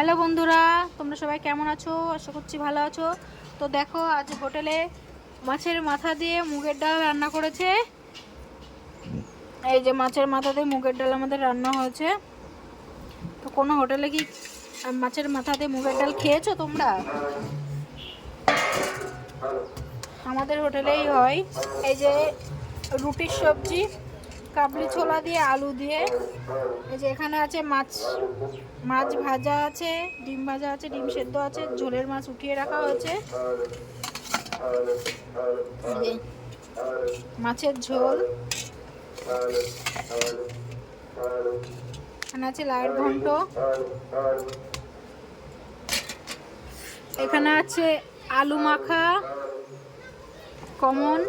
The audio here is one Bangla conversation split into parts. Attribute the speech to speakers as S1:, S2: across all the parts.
S1: হ্যালো বন্ধুরা, তোমরা সবাই কেমন আছো? আশা করছি ভালো আছো। তো দেখো, আজ হোটেলে মাছের মাথা দিয়ে মুগের ডাল রান্না করেছে। এই যে মাছের মাথা দিয়ে মুগের ডাল আমাদের রান্না হয়েছে। তো কোনো হোটেলে কি মাছের মাথা দিয়ে মুগের ডাল খেয়েছো তোমরা? আমাদের হোটেলেই হয়। এই যে রুটির সবজি, কাবলি ছোলা দিয়ে, আলু দিয়ে। এই যে এখানে আছে মাছ মাছ ভাজা আছে, ডিম ভাজা আছে, ডিম সেদ্ধ আছে, ঝোলের মাছ উঠিয়ে রাখা হয়েছে। এই যে মাছের ঝোল, এখানে আছে লাউয়ের ঘন্ট, এখানে আছে আলু মাখা কমন,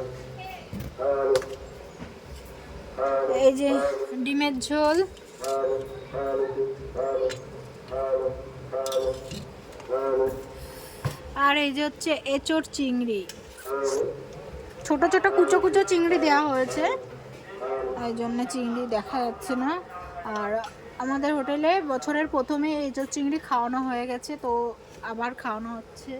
S1: এই যে ডিমের ঝোল, আর এই যে হচ্ছে এঁচোড় চিংড়ি। ছোট ছোট কুচো কুচো চিংড়ি দেওয়া হয়েছে, তাই জন্য চিংড়ি দেখা যাচ্ছে না। আর আমাদের হোটেলে বছরের প্রথমে এঁচোড় চিংড়ি খাওয়ানো হয়ে গেছে, তো আবার খাওয়ানো হচ্ছে।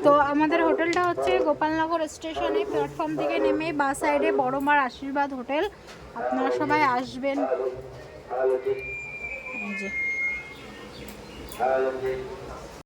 S1: তো আমাদের হোটেলটা হচ্ছে গোপালনগর স্টেশনে, প্ল্যাটফর্ম থেকে নেমে বাঁ সাইডে বড়মার আশীর্বাদ হোটেল। আপনারা সবাই আসবেন। এই যে